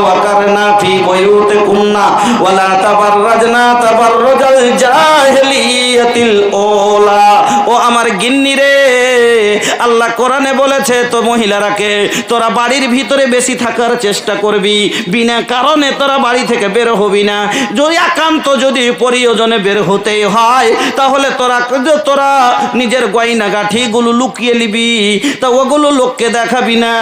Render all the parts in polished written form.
ওয়াকারনা ফি বুয়ুতিকুন্না ওয়ালা তাবাররাজনা তাবাররুজাল জাহিলিয়াতিল ওলা। ও আমার গিন্নি রে, আল্লাহ কোরআনে বলেছে তো মহিলারাকে তোরা বাড়ির ভিতরে বেশি থাকার চেষ্টা করবি, বিনা কারণে তোরা বাড়ি থেকে বের হবি না। যদি একান্ত যদি প্রয়োজনে বের হতেই হয় তাহলে তোরা নিজের গয়নাগাঠিগুলো লুকিয়ে নিবি, তা ওগুলো লোককে দেখাবি না।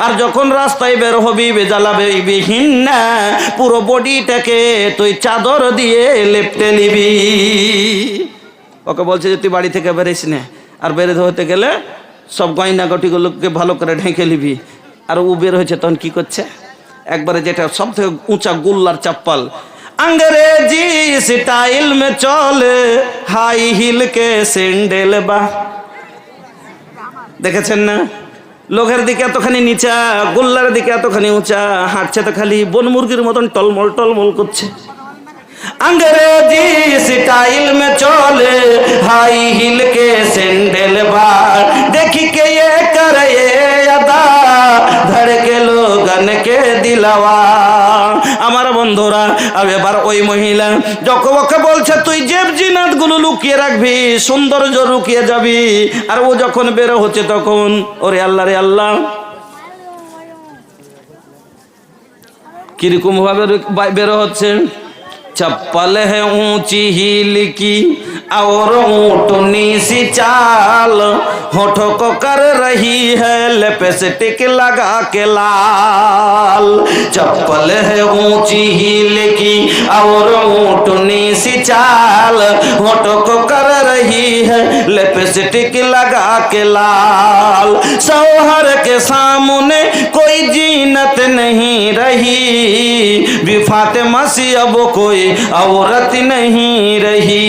আর যখন রাস্তায় বের হবি বেজালাবে বিহীন না, পুরো বডিটাকে তুই চাদর দিয়ে লেপটে নিবি। ওকে বলছে যে তুই বাড়ি থেকে বেরিস না, আর বের হতে গেলে সব গয়নাগাঠিগুলোকে ভালো করে ঢেকে নিবি। আর ও বের হয়েছে তখন কি করছে, একবারে যেটা সব থেকে উঁচা গোল্লার চপ্পল, अंग्रेजी स्टाइल में चले हाई हिल के सैंडल बा। দেখেছেন না, লোকের দিকে এতখানি নিচা, গোল্লার দিকে এতখানি উঁচা, হাঁটছে তো খালি বন মুরগির মতন টলমল টলমল করছে। अंग्रेजी स्टाइल में चले हाई हिल के सैंडल बा, देखी के ये करे ये अदा धड़के लोगन के दिलवा। আমার বন্ধুরা, এবার ওই মহিলা যখন ওকে বলছে তুই জেব জিনাত গুলো লুকিয়ে রাখবি, সৌন্দর্য লুকিয়ে যাবি, আর ও যখন বের হচ্ছে তখন ওরে আল্লাহ রে আল্লাহ কিরকম ভাবে বের হচ্ছে। चप्पल है ऊंची हील की और ऊँटनी सी चाल, होठों को कर रही है लिपस्टिक लगा के लाल। चप्पल है ऊंची हील की और ऊँटनी सी चाल, होठों को कर रही है लिपस्टिक लगा के लाल। शौहर के सामने कोई जीनत नहीं रही, फातिमा सी अब कोई औरत नहीं रही।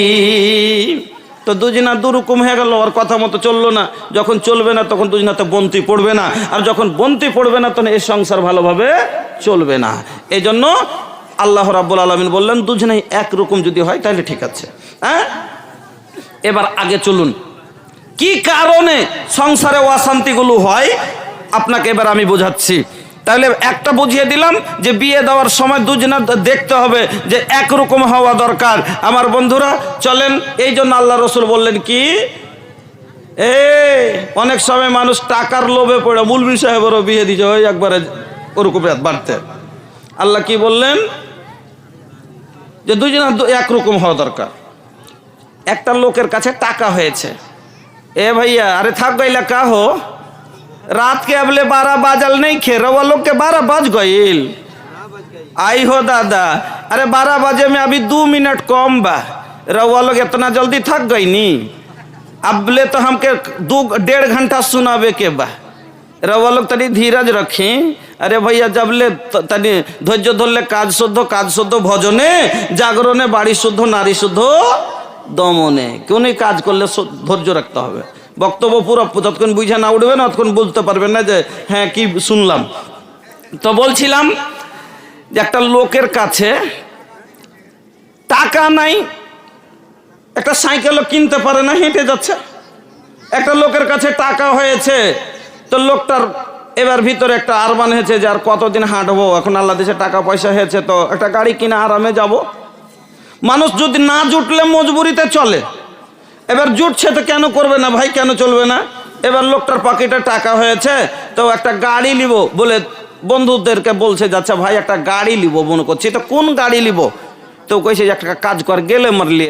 তো দুজনা দুরকম হয়ে গেল, আর কথা মতো চললো না। যখন চলবে না তখন দুজনাতে বন্তি পড়বে না, আর যখন বন্তি পড়বে না তখন এই সংসার ভালোভাবে চলবে না। এই জন্য আল্লাহ রাব্বুল আলামিন বললেন দুজনেই একরকম যদি হয় তাহলে ঠিক আছে। হ্যাঁ, এবার আগে চলুন কি কারণে সংসারে অশান্তিগুলো হয় আপনাকে এবার আমি বোঝাচ্ছি। তাহলে একটা বুঝিয়ে দিলাম যে বিয়ে দেওয়ার সময় দুজনা দেখতে হবে যে একরকম হওয়া দরকার। আমার বন্ধুরা চলেন, এই জন্য আল্লাহ রসুল বললেন কি, অনেক সময় মানুষ টাকার লোভে পড়ে মুলবি সাহেবেরও বিয়ে দিচ্ছে ওই একবারে ওরকম বাড়তে। আল্লাহ কি বললেন যে দুজনা একরকম হওয়া দরকার। একটা লোকের কাছে টাকা হয়েছে, এ ভাইয়া अरे थक गईला का हो, रात के अबले 12 बाजल नहीं खे, रवा लोग के 12 बज गईल। आई हो दादा, अरे 12 बजे में अभी 2 मिनट कम बा, रवा लोग इतना जल्दी थक गई नी, अबले तो हमके 1.5 घंटा सुनावे के बा, रवा लोग तनी धीरज रखी। अरे भैया जबले तनी धैर्य धरले काज शुद्ध भजने जागरणे बाड़ी शुद्ध नारी शुद्ध দমনে। কেউ নেই, কাজ করলে ধৈর্য রাখতে হবে। বক্তব্য পুরো যতক্ষণ বুঝে না উঠবে না ততক্ষণ বুঝতে পারবেন না যে হ্যাঁ কি শুনলাম। তো বলছিলাম যে একটা লোকের কাছে টাকা নাই, একটা সাইকেলও কিনতে পারে না, হেঁটে যাচ্ছে। একটা লোকের কাছে টাকা হয়েছে, তো লোকটার এবার ভিতরে একটা আরমান হয়েছে যে আর কতদিন হাঁটবো, এখন আল্লাহ দেশে টাকা পয়সা হয়েছে তো একটা গাড়ি কিনে আরামে যাব। মানুষ যদি না জুটলে মজবুরিতে চলে, এবার জুটছে তো কেন করবে না ভাই, কেন চলবে না। এবার লোকটার পকেটে টাকা হয়েছে, তো একটা গাড়ি নিব বলে বন্ধুদেরকে বলছে যাচ্ছে ভাই একটা গাড়ি নিব মনে করছি, তো কোন গাড়ি নিব, তো কইছে যে একটা কাজ কর গেলে মারলি